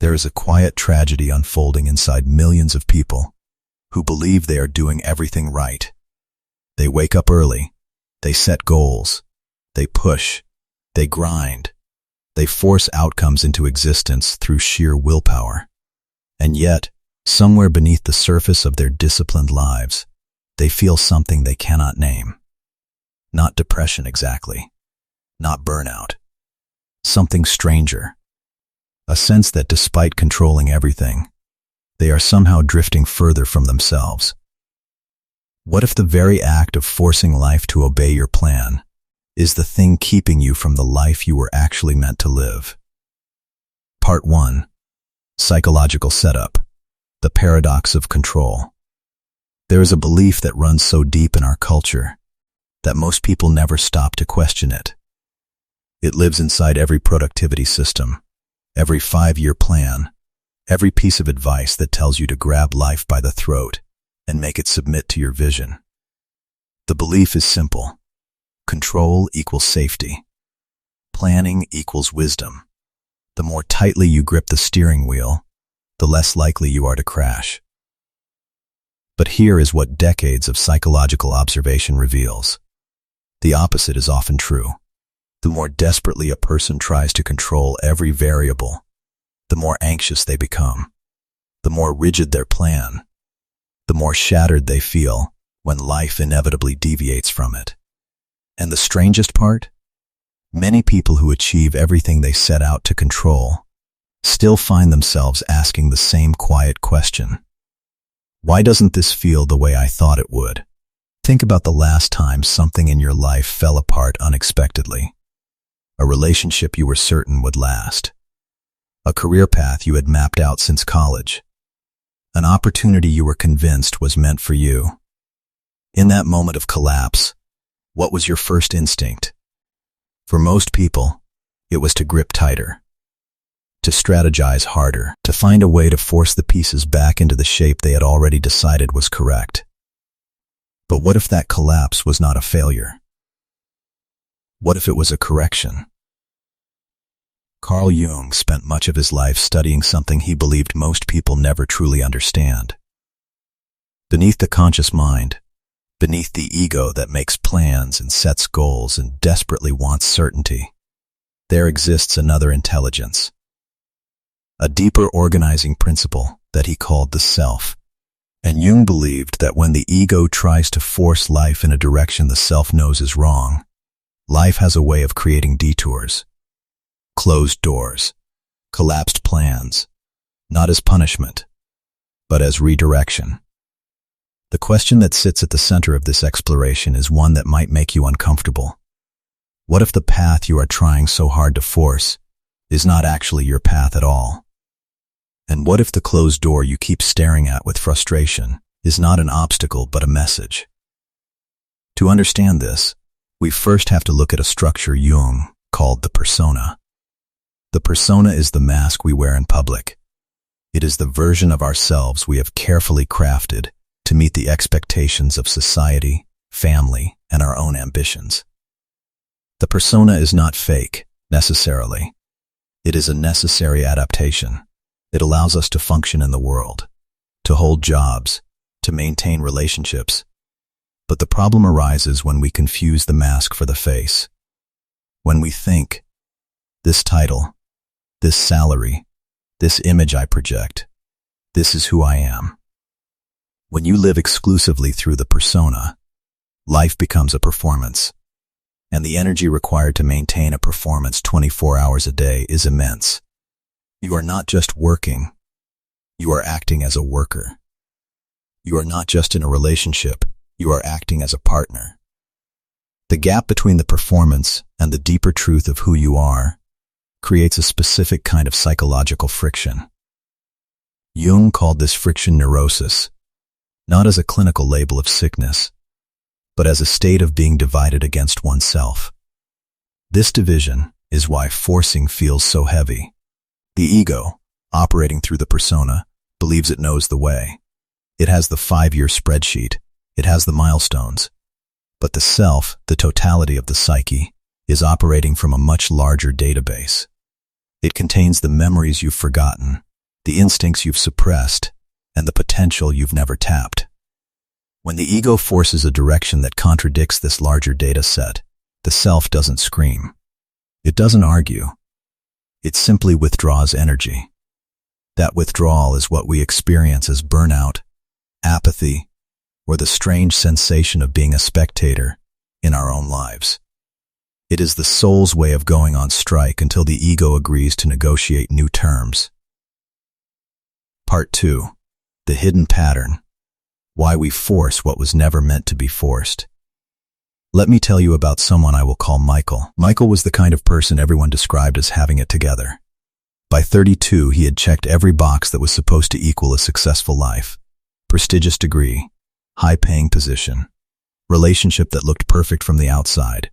There is a quiet tragedy unfolding inside millions of people who believe they are doing everything right. They wake up early, they set goals, they push, they grind, they force outcomes into existence through sheer willpower. And yet, somewhere beneath the surface of their disciplined lives, they feel something they cannot name. Not depression exactly, not burnout. Something stranger. A sense that despite controlling everything, they are somehow drifting further from themselves. What if the very act of forcing life to obey your plan is the thing keeping you from the life you were actually meant to live? Part 1. Psychological setup. The paradox of control. There is a belief that runs so deep in our culture that most people never stop to question it. It lives inside every productivity system, every 5-year plan, every piece of advice that tells you to grab life by the throat and make it submit to your vision. The belief is simple. Control equals safety. Planning equals wisdom. The more tightly you grip the steering wheel, the less likely you are to crash. But here is what decades of psychological observation reveals. The opposite is often true. The more desperately a person tries to control every variable, the more anxious they become, the more rigid their plan, the more shattered they feel when life inevitably deviates from it. And the strangest part? Many people who achieve everything they set out to control still find themselves asking the same quiet question. Why doesn't this feel the way I thought it would? Think about the last time something in your life fell apart unexpectedly. A relationship you were certain would last. A career path you had mapped out since college. An opportunity you were convinced was meant for you. In that moment of collapse, what was your first instinct? For most people, it was to grip tighter, to strategize harder, to find a way to force the pieces back into the shape they had already decided was correct. But what if that collapse was not a failure? What if it was a correction? Carl Jung spent much of his life studying something he believed most people never truly understand. Beneath the conscious mind, beneath the ego that makes plans and sets goals and desperately wants certainty, there exists another intelligence. A deeper organizing principle that he called the self. And Jung believed that when the ego tries to force life in a direction the self knows is wrong, life has a way of creating detours, closed doors, collapsed plans, not as punishment, but as redirection. The question that sits at the center of this exploration is one that might make you uncomfortable. What if the path you are trying so hard to force is not actually your path at all? And what if the closed door you keep staring at with frustration is not an obstacle but a message? To understand this, we first have to look at a structure Jung called the persona. The persona is the mask we wear in public. It is the version of ourselves we have carefully crafted to meet the expectations of society, family, and our own ambitions. The persona is not fake, necessarily. It is a necessary adaptation. It allows us to function in the world, to hold jobs, to maintain relationships. But the problem arises when we confuse the mask for the face. When we think, this title, this salary, this image I project, this is who I am. When you live exclusively through the persona, life becomes a performance, and the energy required to maintain a performance 24 hours a day is immense. You are not just working, you are acting as a worker. You are not just in a relationship, you are acting as a partner. The gap between the performance and the deeper truth of who you are creates a specific kind of psychological friction. Jung called this friction neurosis, not as a clinical label of sickness, but as a state of being divided against oneself. This division is why forcing feels so heavy. The ego, operating through the persona, believes it knows the way. It has the 5-year spreadsheet. It has the milestones. But the self, the totality of the psyche, is operating from a much larger database. It contains the memories you've forgotten, the instincts you've suppressed, and the potential you've never tapped. When the ego forces a direction that contradicts this larger data set, the self doesn't scream. It doesn't argue. It simply withdraws energy. That withdrawal is what we experience as burnout, apathy, or the strange sensation of being a spectator in our own lives. It is the soul's way of going on strike until the ego agrees to negotiate new terms. Part 2. The hidden pattern. Why we force what was never meant to be forced. Let me tell you about someone I will call Michael. Michael was the kind of person everyone described as having it together. By 32, he had checked every box that was supposed to equal a successful life. Prestigious degree, high-paying position, relationship that looked perfect from the outside.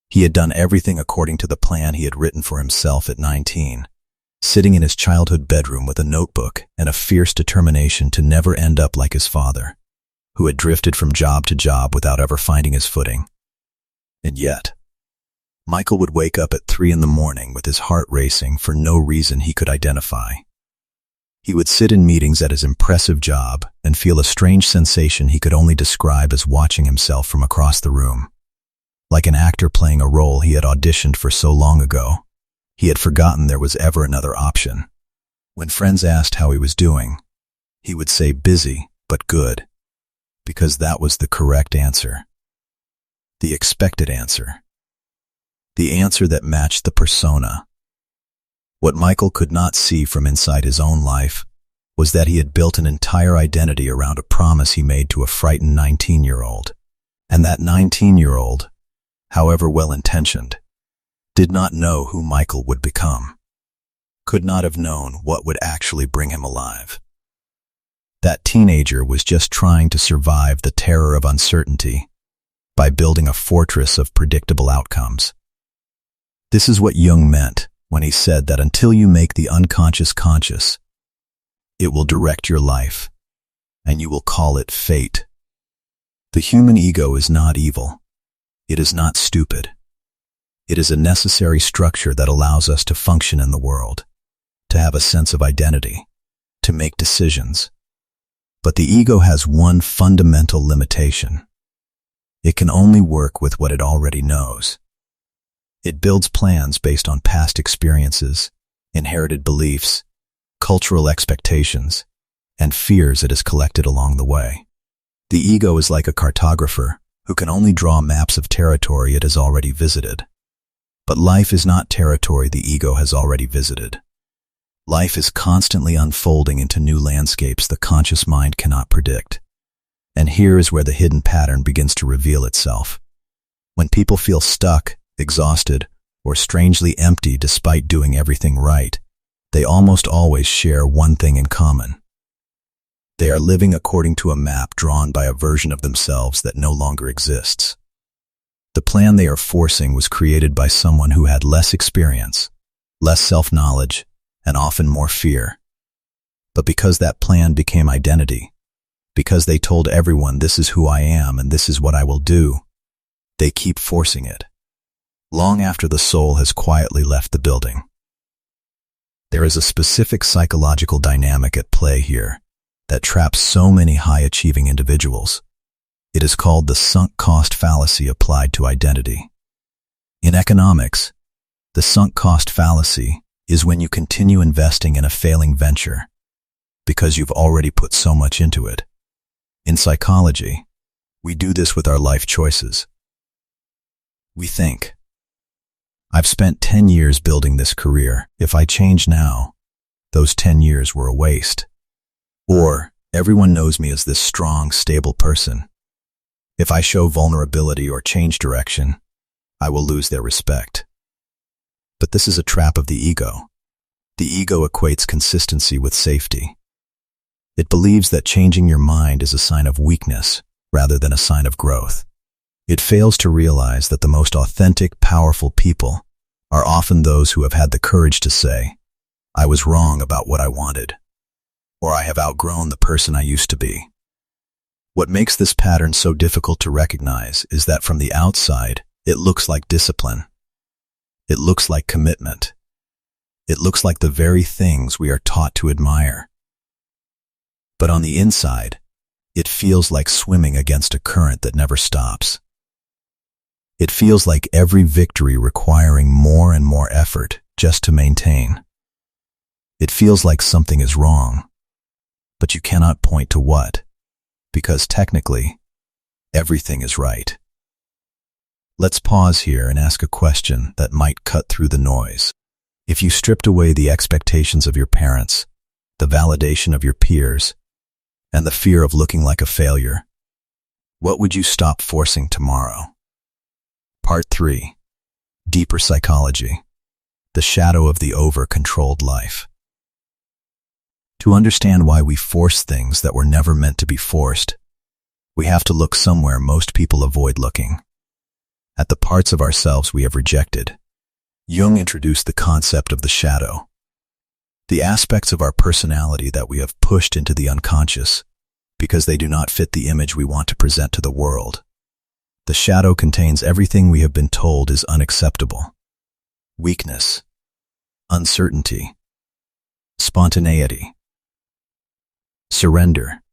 He had done everything according to the plan he had written for himself at 19, sitting in his childhood bedroom with a notebook and a fierce determination to never end up like his father, who had drifted from job to job without ever finding his footing. And yet, Michael would wake up at 3 in the morning with his heart racing for no reason he could identify. He would sit in meetings at his impressive job and feel a strange sensation he could only describe as watching himself from across the room. Like an actor playing a role he had auditioned for so long ago, he had forgotten there was ever another option. When friends asked how he was doing, he would say busy but good, because that was the correct answer. The expected answer. The answer that matched the persona. What Michael could not see from inside his own life was that he had built an entire identity around a promise he made to a frightened 19-year-old. And that 19-year-old, however well-intentioned, did not know who Michael would become, could not have known what would actually bring him alive. That teenager was just trying to survive the terror of uncertainty by building a fortress of predictable outcomes. This is what Jung meant when he said that until you make the unconscious conscious, it will direct your life, and you will call it fate. The human ego is not evil. It is not stupid. It is a necessary structure that allows us to function in the world, to have a sense of identity, to make decisions. But the ego has one fundamental limitation. It can only work with what it already knows. It builds plans based on past experiences, inherited beliefs, cultural expectations, and fears it has collected along the way. The ego is like a cartographer who can only draw maps of territory it has already visited. But life is not territory the ego has already visited. Life is constantly unfolding into new landscapes the conscious mind cannot predict. And here is where the hidden pattern begins to reveal itself. When people feel stuck, exhausted, or strangely empty despite doing everything right, they almost always share one thing in common. They are living according to a map drawn by a version of themselves that no longer exists. The plan they are forcing was created by someone who had less experience, less self-knowledge, and often more fear. But because that plan became identity, because they told everyone this is who I am and this is what I will do, they keep forcing it, long after the soul has quietly left the building. There is a specific psychological dynamic at play here that traps so many high-achieving individuals. It is called the sunk cost fallacy applied to identity. In economics, the sunk cost fallacy is when you continue investing in a failing venture because you've already put so much into it. In psychology, we do this with our life choices. We think, I've spent 10 years building this career. If I change now, those 10 years were a waste. Or, everyone knows me as this strong, stable person. If I show vulnerability or change direction, I will lose their respect. But this is a trap of the ego. The ego equates consistency with safety. It believes that changing your mind is a sign of weakness rather than a sign of growth. It fails to realize that the most authentic, powerful people are often those who have had the courage to say, I was wrong about what I wanted, or I have outgrown the person I used to be. What makes this pattern so difficult to recognize is that from the outside, it looks like discipline. It looks like commitment. It looks like the very things we are taught to admire. But on the inside, it feels like swimming against a current that never stops. It feels like every victory requiring more and more effort just to maintain. It feels like something is wrong, but you cannot point to what, because technically, everything is right. Let's pause here and ask a question that might cut through the noise. If you stripped away the expectations of your parents, the validation of your peers, and the fear of looking like a failure, what would you stop forcing tomorrow? Part 3. Deeper Psychology. The Shadow of the Over-Controlled Life. To understand why we force things that were never meant to be forced, we have to look somewhere most people avoid looking. At the parts of ourselves we have rejected. Jung introduced the concept of the shadow. The aspects of our personality that we have pushed into the unconscious because they do not fit the image we want to present to the world. The shadow contains everything we have been told is unacceptable. Weakness, uncertainty, spontaneity, surrender,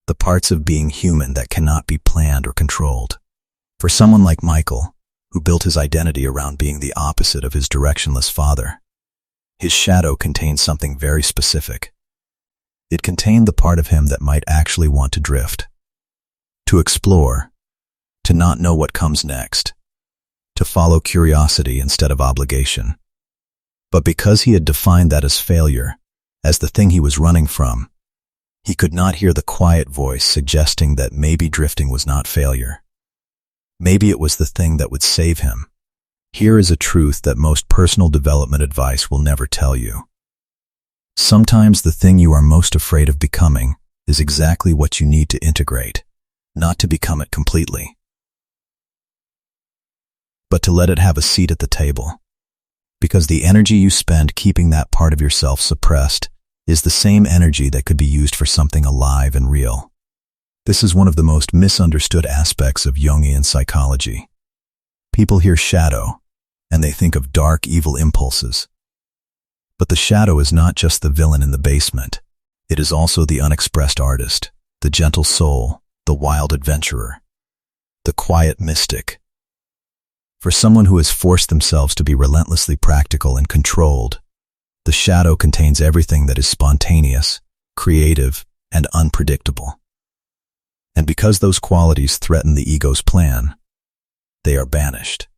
the parts of being human that cannot be planned or controlled. For someone like Michael, who built his identity around being the opposite of his directionless father, his shadow contained something very specific. It contained the part of him that might actually want to drift, to explore, to not know what comes next, to follow curiosity instead of obligation. But because he had defined that as failure, as the thing he was running from, he could not hear the quiet voice suggesting that maybe drifting was not failure. Maybe it was the thing that would save him. Here is a truth that most personal development advice will never tell you. Sometimes the thing you are most afraid of becoming is exactly what you need to integrate, not to become it completely, but to let it have a seat at the table. Because the energy you spend keeping that part of yourself suppressed is the same energy that could be used for something alive and real. This is one of the most misunderstood aspects of Jungian psychology. People hear shadow, and they think of dark, evil impulses. But the shadow is not just the villain in the basement. It is also the unexpressed artist, the gentle soul, the wild adventurer, the quiet mystic. For someone who has forced themselves to be relentlessly practical and controlled, the shadow contains everything that is spontaneous, creative, and unpredictable. And because those qualities threaten the ego's plan, they are banished.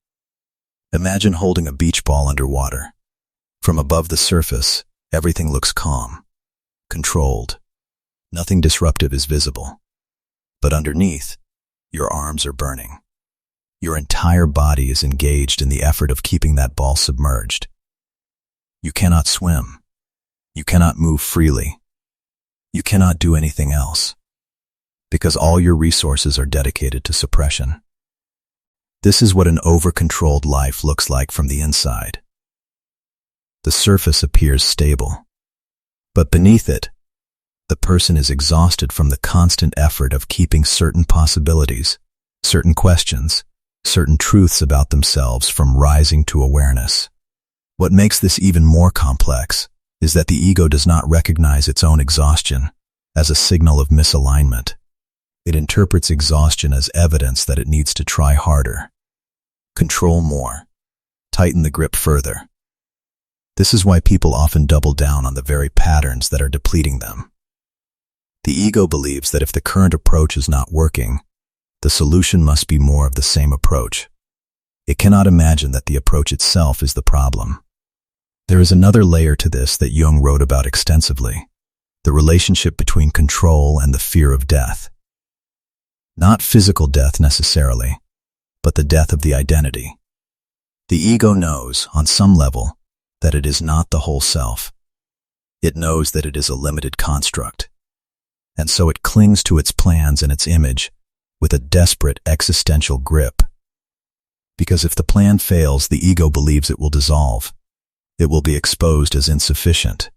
Imagine holding a beach ball underwater. From above the surface, everything looks calm, controlled. Nothing disruptive is visible. But underneath, your arms are burning. Your entire body is engaged in the effort of keeping that ball submerged. You cannot swim. You cannot move freely. You cannot do anything else, because all your resources are dedicated to suppression. This is what an over-controlled life looks like from the inside. The surface appears stable, but beneath it, the person is exhausted from the constant effort of keeping certain possibilities, certain questions, certain truths about themselves from rising to awareness. What makes this even more complex is that the ego does not recognize its own exhaustion as a signal of misalignment. It interprets exhaustion as evidence that it needs to try harder, control more, tighten the grip further. This is why people often double down on the very patterns that are depleting them. The ego believes that if the current approach is not working, the solution must be more of the same approach. It cannot imagine that the approach itself is the problem. There is another layer to this that Jung wrote about extensively, the relationship between control and the fear of death. Not physical death necessarily, but the death of the identity. The ego knows, on some level, that it is not the whole self. It knows that it is a limited construct, and so it clings to its plans and its image with a desperate existential grip. Because if the plan fails, the ego believes it will dissolve. It will be exposed as insufficient.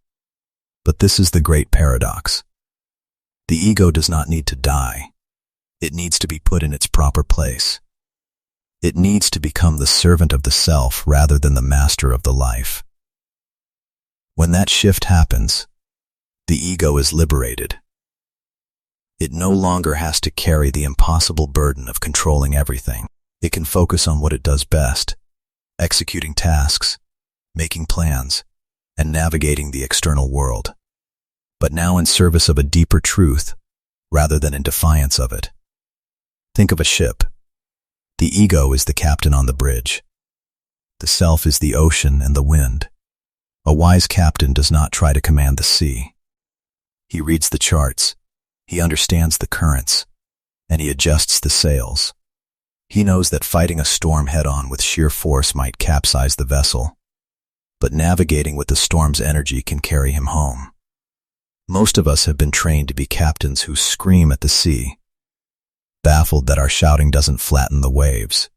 But this is the great paradox. The ego does not need to die. It needs to be put in its proper place. It needs to become the servant of the self rather than the master of the life. When that shift happens, the ego is liberated. It no longer has to carry the impossible burden of controlling everything. It can focus on what it does best, executing tasks, making plans, and navigating the external world, but now in service of a deeper truth rather than in defiance of it. Think of a ship. The ego is the captain on the bridge. The self is the ocean and the wind. A wise captain does not try to command the sea. He reads the charts, he understands the currents, and he adjusts the sails. He knows that fighting a storm head-on with sheer force might capsize the vessel, but navigating with the storm's energy can carry him home. Most of us have been trained to be captains who scream at the sea, baffled that our shouting doesn't flatten the waves.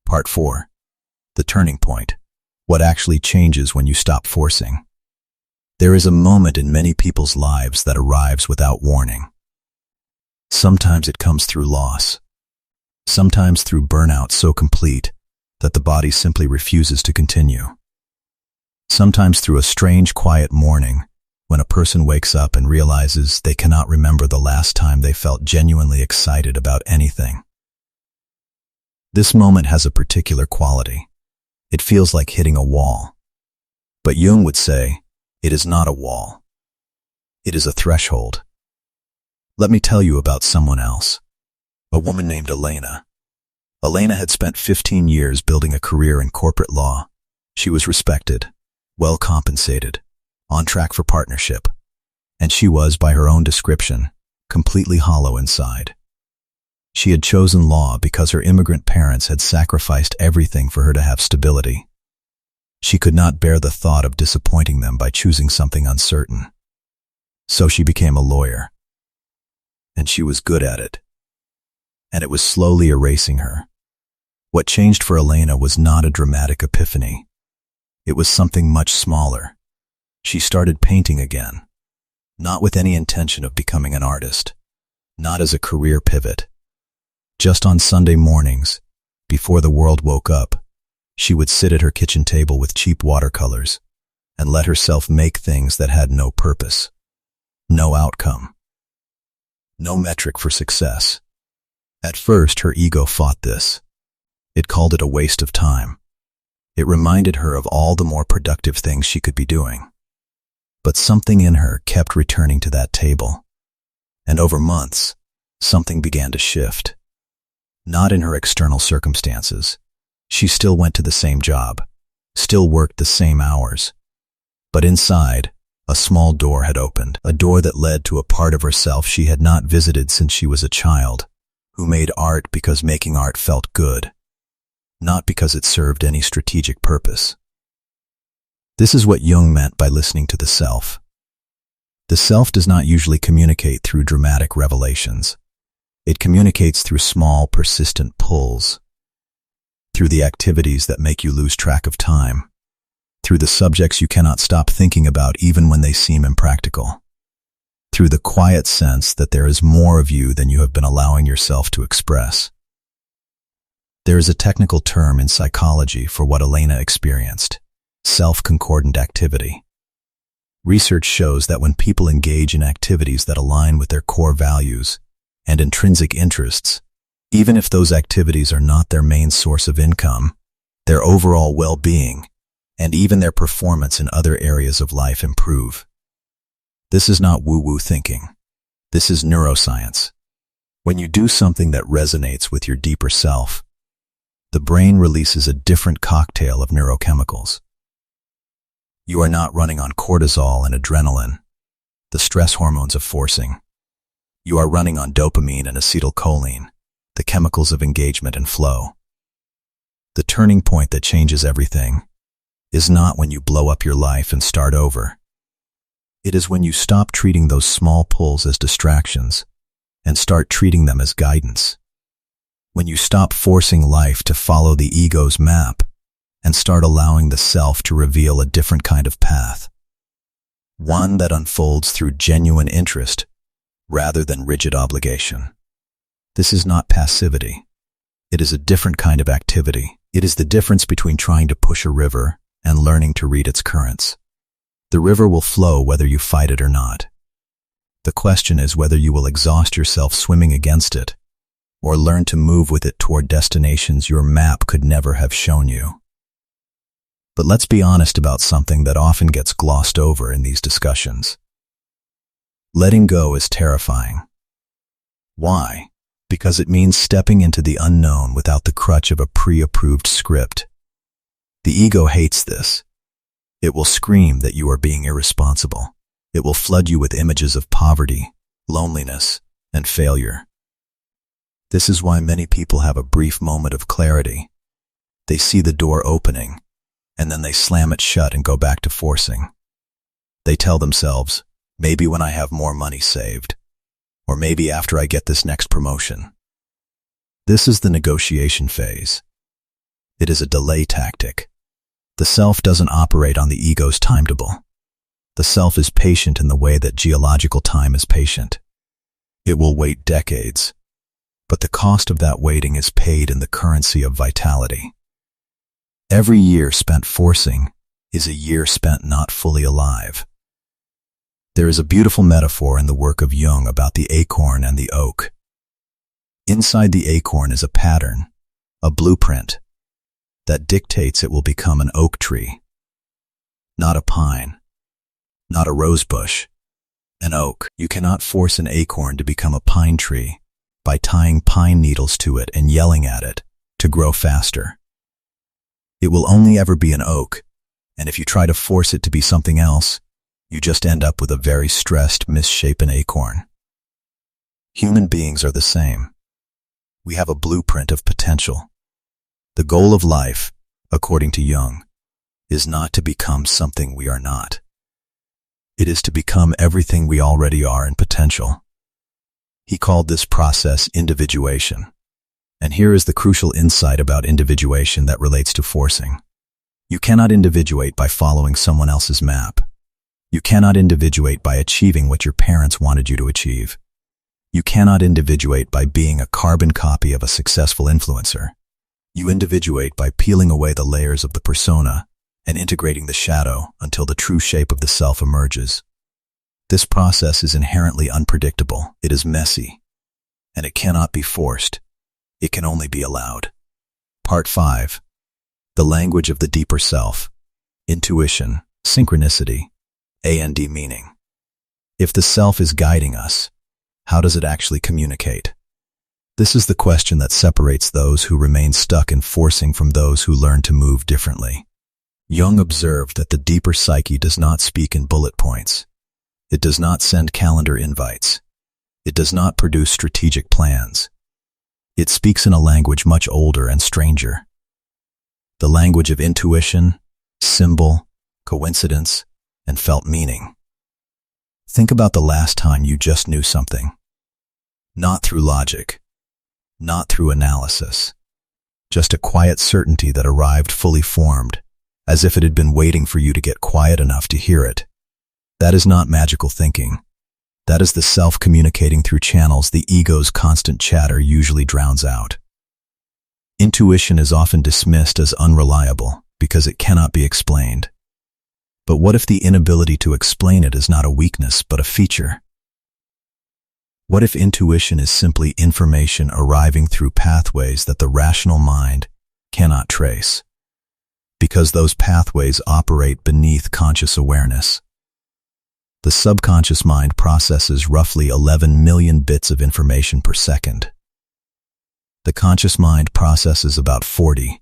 Part 4. The turning point. What actually changes when you stop forcing? There is a moment in many people's lives that arrives without warning. Sometimes it comes through loss. Sometimes through burnout so complete that the body simply refuses to continue. Sometimes through a strange, quiet morning when a person wakes up and realizes they cannot remember the last time they felt genuinely excited about anything. This moment has a particular quality. It feels like hitting a wall. But Jung would say, it is not a wall. It is a threshold. Let me tell you about someone else. A woman named Elena. Elena had spent 15 years building a career in corporate law. She was respected, well compensated, on track for partnership, and she was, by her own description, completely hollow inside. She had chosen law because her immigrant parents had sacrificed everything for her to have stability. She could not bear the thought of disappointing them by choosing something uncertain. So she became a lawyer. And she was good at it. And it was slowly erasing her. What changed for Elena was not a dramatic epiphany. It was something much smaller. She started painting again, not with any intention of becoming an artist, not as a career pivot. Just on Sunday mornings, before the world woke up, she would sit at her kitchen table with cheap watercolors and let herself make things that had no purpose, no outcome, no metric for success. At first, her ego fought this. It called it a waste of time. It reminded her of all the more productive things she could be doing. But something in her kept returning to that table. And over months, something began to shift. Not in her external circumstances. She still went to the same job, still worked the same hours. But inside, a small door had opened, a door that led to a part of herself she had not visited since she was a child, who made art because making art felt good, not because it served any strategic purpose. This is what Jung meant by listening to the self. The self does not usually communicate through dramatic revelations. It communicates through small, persistent pulls, through the activities that make you lose track of time, through the subjects you cannot stop thinking about even when they seem impractical, through the quiet sense that there is more of you than you have been allowing yourself to express. There is a technical term in psychology for what Elena experienced: self-concordant activity. Research shows that when people engage in activities that align with their core values and intrinsic interests, even if those activities are not their main source of income, their overall well-being and even their performance in other areas of life improve. This is not woo-woo thinking. This is neuroscience. When you do something that resonates with your deeper self, the brain releases a different cocktail of neurochemicals. You are not running on cortisol and adrenaline, the stress hormones of forcing. You are running on dopamine and acetylcholine, the chemicals of engagement and flow. The turning point that changes everything is not when you blow up your life and start over. It is when you stop treating those small pulls as distractions and start treating them as guidance. When you stop forcing life to follow the ego's map and start allowing the self to reveal a different kind of path. One that unfolds through genuine interest rather than rigid obligation. This is not passivity. It is a different kind of activity. It is the difference between trying to push a river and learning to read its currents. The river will flow whether you fight it or not. The question is whether you will exhaust yourself swimming against it, or learn to move with it toward destinations your map could never have shown you. But let's be honest about something that often gets glossed over in these discussions. Letting go is terrifying. Why? Because it means stepping into the unknown without the crutch of a pre-approved script. The ego hates this. It will scream that you are being irresponsible. It will flood you with images of poverty, loneliness, and failure. This is why many people have a brief moment of clarity. They see the door opening, and then they slam it shut and go back to forcing. They tell themselves, maybe when I have more money saved, or maybe after I get this next promotion. This is the negotiation phase. It is a delay tactic. The self doesn't operate on the ego's timetable. The self is patient in the way that geological time is patient. It will wait decades, but the cost of that waiting is paid in the currency of vitality. Every year spent forcing is a year spent not fully alive. There is a beautiful metaphor in the work of Jung about the acorn and the oak. Inside the acorn is a pattern, a blueprint, that dictates it will become an oak tree. Not a pine, not a rose bush, an oak. You cannot force an acorn to become a pine tree by tying pine needles to it and yelling at it to grow faster. It will only ever be an oak, and if you try to force it to be something else, you just end up with a very stressed, misshapen acorn. Human beings are the same. We have a blueprint of potential. The goal of life, according to Jung, is not to become something we are not. It is to become everything we already are in potential. He called this process individuation. And here is the crucial insight about individuation that relates to forcing. You cannot individuate by following someone else's map. You cannot individuate by achieving what your parents wanted you to achieve. You cannot individuate by being a carbon copy of a successful influencer. You individuate by peeling away the layers of the persona and integrating the shadow until the true shape of the self emerges. This process is inherently unpredictable. It is messy, and it cannot be forced. It can only be allowed. Part 5. The language of the deeper self. Intuition, synchronicity, and meaning. If the self is guiding us, how does it actually communicate? This is the question that separates those who remain stuck in forcing from those who learn to move differently. Jung observed that the deeper psyche does not speak in bullet points. It does not send calendar invites. It does not produce strategic plans. It speaks in a language much older and stranger. The language of intuition, symbol, coincidence, and felt meaning. Think about the last time you just knew something. Not through logic, not through analysis, just a quiet certainty that arrived fully formed, as if it had been waiting for you to get quiet enough to hear it. That is not magical thinking. That is the self communicating through channels the ego's constant chatter usually drowns out. Intuition is often dismissed as unreliable because it cannot be explained. But what if the inability to explain it is not a weakness but a feature? What if intuition is simply information arriving through pathways that the rational mind cannot trace? Because those pathways operate beneath conscious awareness. The subconscious mind processes roughly 11 million bits of information per second. The conscious mind processes about 40.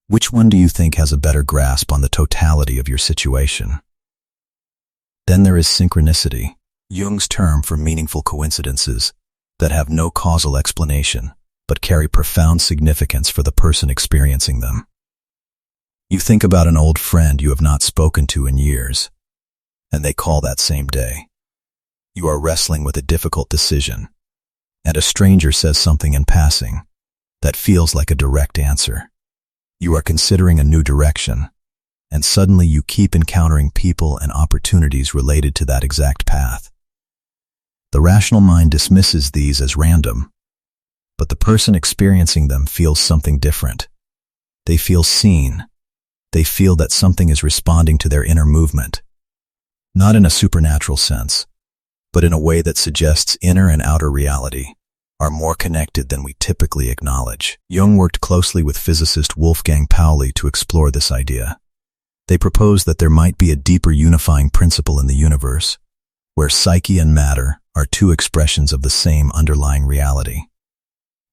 Which one do you think has a better grasp on the totality of your situation? Then there is synchronicity, Jung's term for meaningful coincidences that have no causal explanation, but carry profound significance for the person experiencing them. You think about an old friend you have not spoken to in years, and they call that same day. You are wrestling with a difficult decision, and a stranger says something in passing that feels like a direct answer. You are considering a new direction, and suddenly you keep encountering people and opportunities related to that exact path. The rational mind dismisses these as random, but the person experiencing them feels something different. They feel seen, They feel that something is responding to their inner movement, not in a supernatural sense, but in a way that suggests inner and outer reality are more connected than we typically acknowledge. Jung worked closely with physicist Wolfgang Pauli to explore this idea. They proposed that there might be a deeper unifying principle in the universe, where psyche and matter are two expressions of the same underlying reality.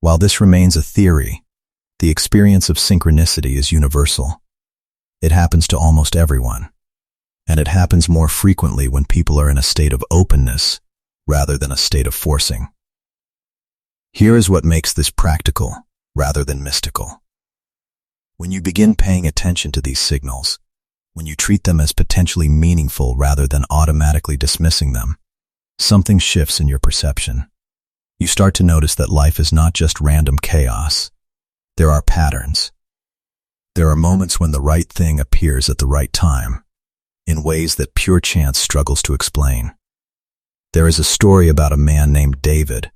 While this remains a theory, the experience of synchronicity is universal. It happens to almost everyone, and it happens more frequently when people are in a state of openness rather than a state of forcing. Here is what makes this practical rather than mystical. When you begin paying attention to these signals, when you treat them as potentially meaningful rather than automatically dismissing them, something shifts in your perception. You start to notice that life is not just random chaos. There are patterns. There are moments when the right thing appears at the right time, in ways that pure chance struggles to explain. There is a story about a man named David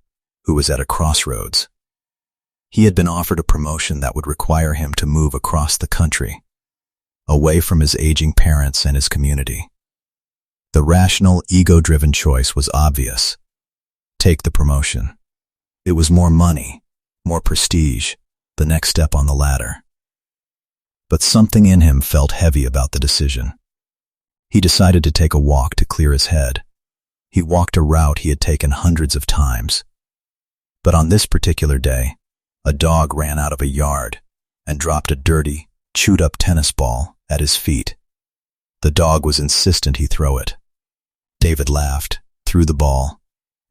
who was at a crossroads. He had been offered a promotion that would require him to move across the country, away from his aging parents and his community. The rational, ego-driven choice was obvious. Take the promotion. It was more money, more prestige, the next step on the ladder. But something in him felt heavy about the decision. He decided to take a walk to clear his head. He walked a route he had taken hundreds of times. But on this particular day, a dog ran out of a yard and dropped a dirty, chewed-up tennis ball at his feet. The dog was insistent he throw it. David laughed, threw the ball,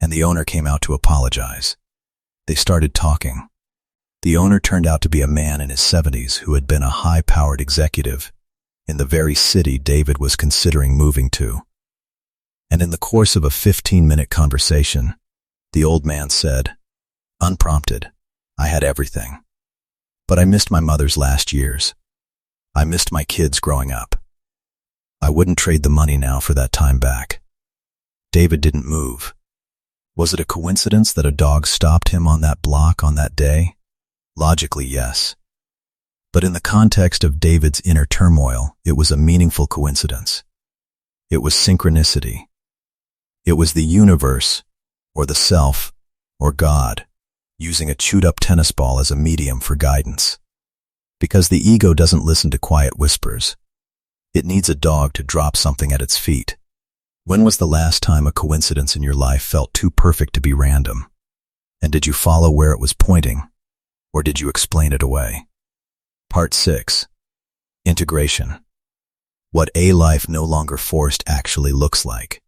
and the owner came out to apologize. They started talking. The owner turned out to be a man in his 70s who had been a high-powered executive in the very city David was considering moving to. And in the course of a 15-minute conversation, the old man said, unprompted, I had everything. But I missed my mother's last years. I missed my kids growing up. I wouldn't trade the money now for that time back. David didn't move. Was it a coincidence that a dog stopped him on that block on that day? Logically, yes. But in the context of David's inner turmoil, it was a meaningful coincidence. It was synchronicity. It was the universe, or the self, or God, using a chewed-up tennis ball as a medium for guidance. Because the ego doesn't listen to quiet whispers. It needs a dog to drop something at its feet. When was the last time a coincidence in your life felt too perfect to be random? And did you follow where it was pointing? Or did you explain it away? Part 6. Integration. What a life no longer forced actually looks like.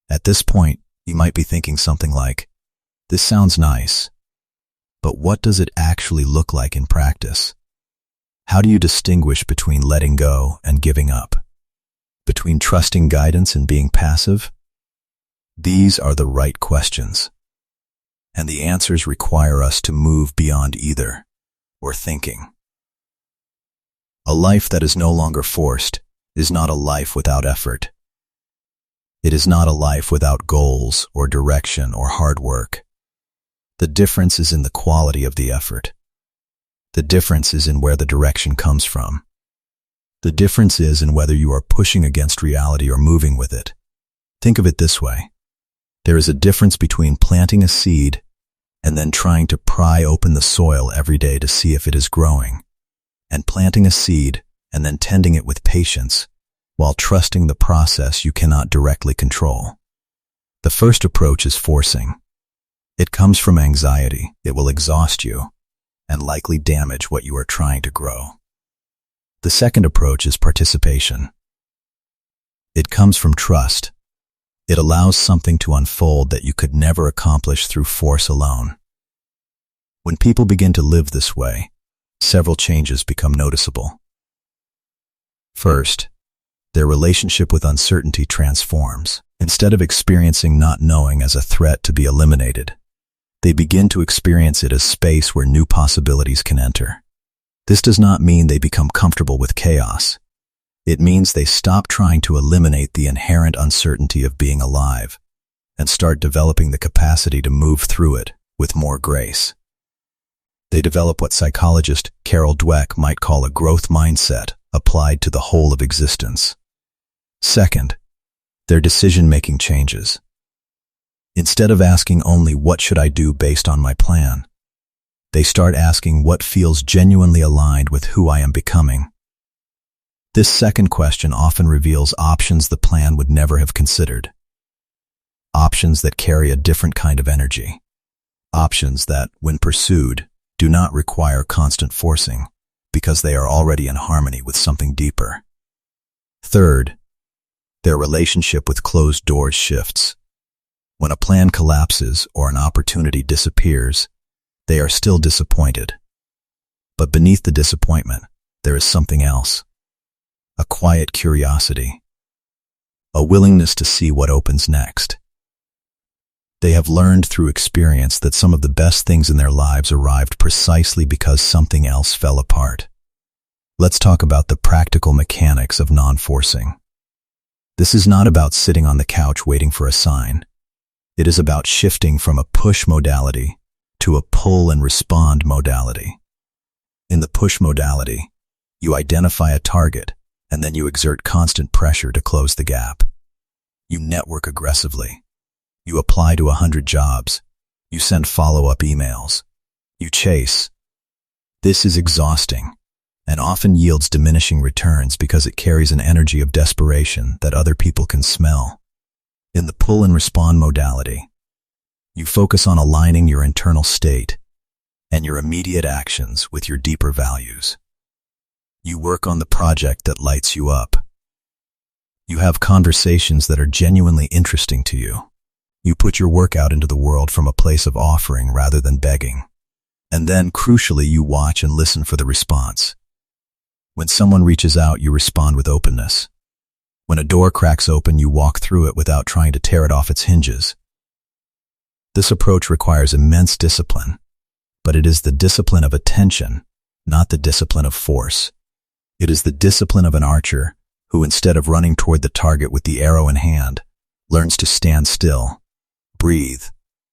At this point, you might be thinking something like, this sounds nice, but what does it actually look like in practice? How do you distinguish between letting go and giving up? Between trusting guidance and being passive? These are the right questions. And the answers require us to move beyond either, or thinking. A life that is no longer forced is not a life without effort. It is not a life without goals or direction or hard work. The difference is in the quality of the effort. The difference is in where the direction comes from. The difference is in whether you are pushing against reality or moving with it. Think of it this way. There is a difference between planting a seed and then trying to pry open the soil every day to see if it is growing, and planting a seed and then tending it with patience while trusting the process you cannot directly control. The first approach is forcing. It comes from anxiety. It will exhaust you and likely damage what you are trying to grow. The second approach is participation. It comes from trust. It allows something to unfold that you could never accomplish through force alone. When people begin to live this way, several changes become noticeable. First, their relationship with uncertainty transforms. Instead of experiencing not knowing as a threat to be eliminated, they begin to experience it as space where new possibilities can enter. This does not mean they become comfortable with chaos. It means they stop trying to eliminate the inherent uncertainty of being alive and start developing the capacity to move through it with more grace. They develop what psychologist Carl Jung might call a growth mindset, applied to the whole of existence. Second, their decision-making changes. Instead of asking only what should I do based on my plan, they start asking what feels genuinely aligned with who I am becoming. This second question often reveals options the plan would never have considered. Options that carry a different kind of energy. Options that, when pursued, do not require constant forcing, because they are already in harmony with something deeper. Third, their relationship with closed doors shifts. When a plan collapses or an opportunity disappears, they are still disappointed. But beneath the disappointment, there is something else. A quiet curiosity. A willingness to see what opens next. They have learned through experience that some of the best things in their lives arrived precisely because something else fell apart. Let's talk about the practical mechanics of non-forcing. This is not about sitting on the couch waiting for a sign. It is about shifting from a push modality to a pull and respond modality. In the push modality, you identify a target and then you exert constant pressure to close the gap. You network aggressively. You apply to 100 jobs. You send follow-up emails. You chase. This is exhausting and often yields diminishing returns because it carries an energy of desperation that other people can smell. In the pull and respond modality, you focus on aligning your internal state and your immediate actions with your deeper values. You work on the project that lights you up. You have conversations that are genuinely interesting to you. You put your work out into the world from a place of offering rather than begging. And then, crucially, you watch and listen for the response. When someone reaches out, you respond with openness. When a door cracks open, you walk through it without trying to tear it off its hinges. This approach requires immense discipline, but it is the discipline of attention, not the discipline of force. It is the discipline of an archer who, instead of running toward the target with the arrow in hand, learns to stand still, breathe,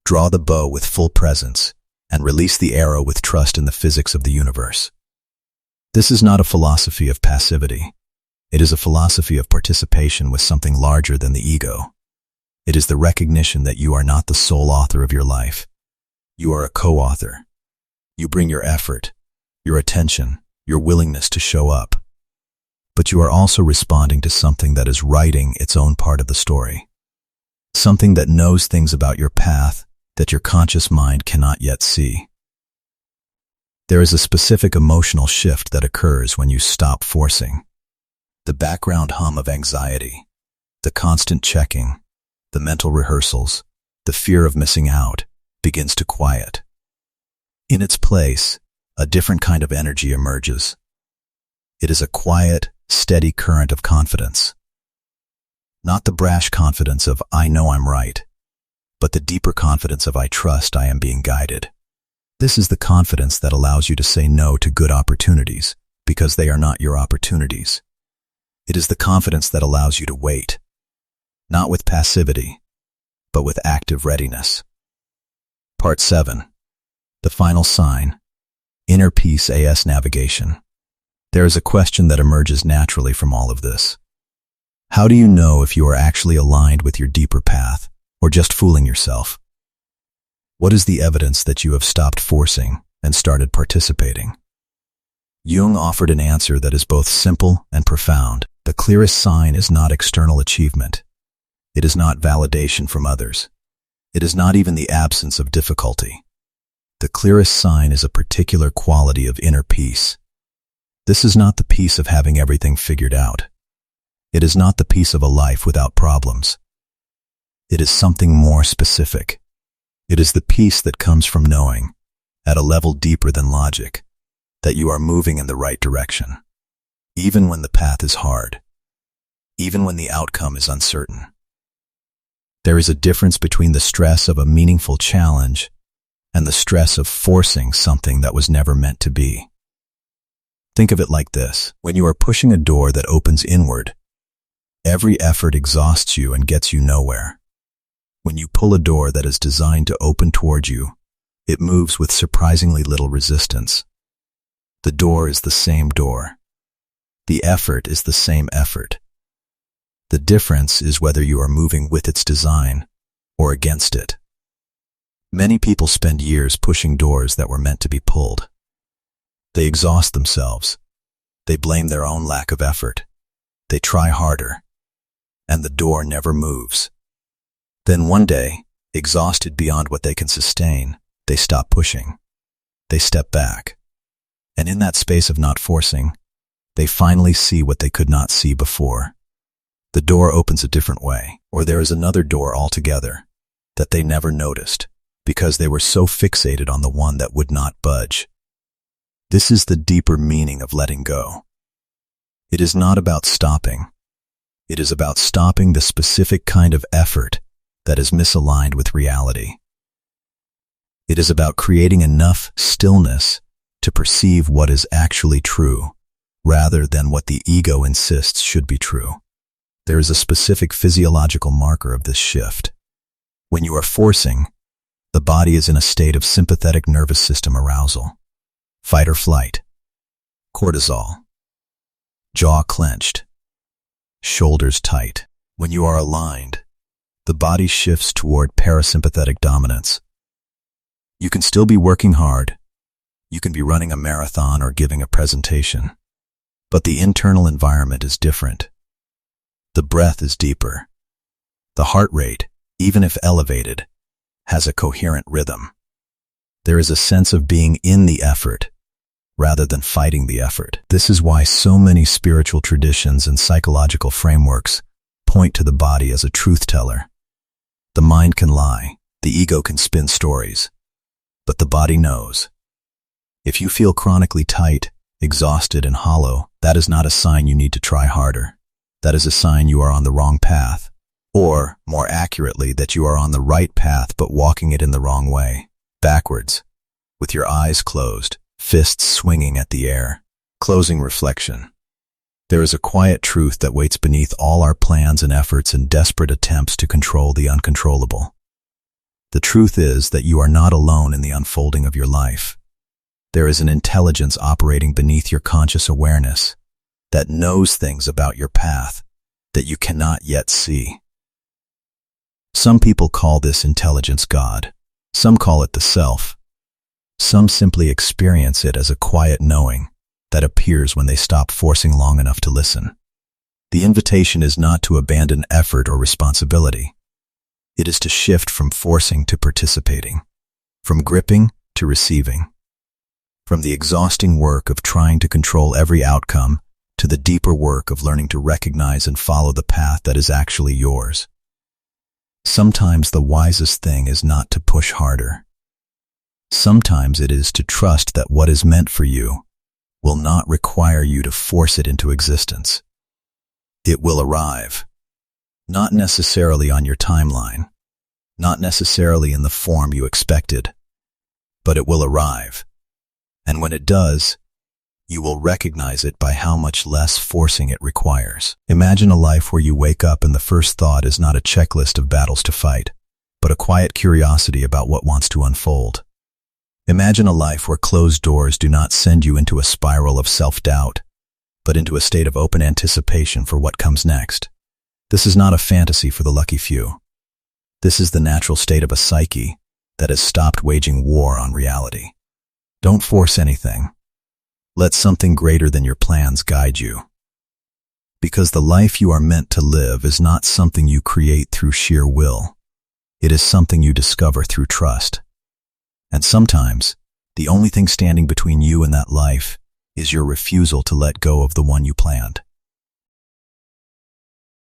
draw the bow with full presence, and release the arrow with trust in the physics of the universe. This is not a philosophy of passivity. It is a philosophy of participation with something larger than the ego. It is the recognition that you are not the sole author of your life. You are a co-author. You bring your effort, your attention, your willingness to show up. But you are also responding to something that is writing its own part of the story. Something that knows things about your path that your conscious mind cannot yet see. There is a specific emotional shift that occurs when you stop forcing. The background hum of anxiety, the constant checking, the mental rehearsals, the fear of missing out begins to quiet. In its place, a different kind of energy emerges. It is a quiet, steady current of confidence. Not the brash confidence of "I know I'm right," but the deeper confidence of "I trust I am being guided." This is the confidence that allows you to say no to good opportunities because they are not your opportunities. It is the confidence that allows you to wait, not with passivity, but with active readiness. Part 7. The final sign. Inner peace as navigation. There is a question that emerges naturally from all of this. How do you know if you are actually aligned with your deeper path or just fooling yourself? What is the evidence that you have stopped forcing and started participating? Jung offered an answer that is both simple and profound. The clearest sign is not external achievement. It is not validation from others. It is not even the absence of difficulty. The clearest sign is a particular quality of inner peace. This is not the peace of having everything figured out. It is not the peace of a life without problems. It is something more specific. It is the peace that comes from knowing, at a level deeper than logic, that you are moving in the right direction, even when the path is hard, even when the outcome is uncertain. There is a difference between the stress of a meaningful challenge and the stress of forcing something that was never meant to be. Think of it like this. When you are pushing a door that opens inward, every effort exhausts you and gets you nowhere. When you pull a door that is designed to open toward you, it moves with surprisingly little resistance. The door is the same door. The effort is the same effort. The difference is whether you are moving with its design or against it. Many people spend years pushing doors that were meant to be pulled. They exhaust themselves. They blame their own lack of effort. They try harder, and the door never moves. Then one day, exhausted beyond what they can sustain, they stop pushing. They step back. And in that space of not forcing, they finally see what they could not see before. The door opens a different way, or there is another door altogether that they never noticed because they were so fixated on the one that would not budge. This is the deeper meaning of letting go. It is not about stopping. It is about stopping the specific kind of effort that is misaligned with reality. It is about creating enough stillness to perceive what is actually true, rather than what the ego insists should be true. There is a specific physiological marker of this shift. When you are forcing, the body is in a state of sympathetic nervous system arousal, fight or flight, cortisol, jaw clenched, shoulders tight. When you are aligned, the body shifts toward parasympathetic dominance. You can still be working hard. You can be running a marathon or giving a presentation. But the internal environment is different. The breath is deeper. The heart rate, even if elevated, has a coherent rhythm. There is a sense of being in the effort, rather than fighting the effort. This is why so many spiritual traditions and psychological frameworks point to the body as a truth teller. The mind can lie, the ego can spin stories, but the body knows. If you feel chronically tight, exhausted, and hollow, that is not a sign you need to try harder. That is a sign you are on the wrong path, or, more accurately, that you are on the right path but walking it in the wrong way, backwards, with your eyes closed, fists swinging at the air. Closing reflection. There is a quiet truth that waits beneath all our plans and efforts and desperate attempts to control the uncontrollable. The truth is that you are not alone in the unfolding of your life. There is an intelligence operating beneath your conscious awareness that knows things about your path that you cannot yet see. Some people call this intelligence God. Some call it the self. Some simply experience it as a quiet knowing that appears when they stop forcing long enough to listen. The invitation is not to abandon effort or responsibility. It is to shift from forcing to participating, from gripping to receiving, from the exhausting work of trying to control every outcome to the deeper work of learning to recognize and follow the path that is actually yours. Sometimes the wisest thing is not to push harder. Sometimes it is to trust that what is meant for you will not require you to force it into existence. It will arrive, not necessarily on your timeline, not necessarily in the form you expected, but it will arrive. And when it does, you will recognize it by how much less forcing it requires. Imagine a life where you wake up and the first thought is not a checklist of battles to fight, but a quiet curiosity about what wants to unfold. Imagine a life where closed doors do not send you into a spiral of self-doubt, but into a state of open anticipation for what comes next. This is not a fantasy for the lucky few. This is the natural state of a psyche that has stopped waging war on reality. Don't force anything. Let something greater than your plans guide you. Because the life you are meant to live is not something you create through sheer will. It is something you discover through trust. And sometimes, the only thing standing between you and that life is your refusal to let go of the one you planned.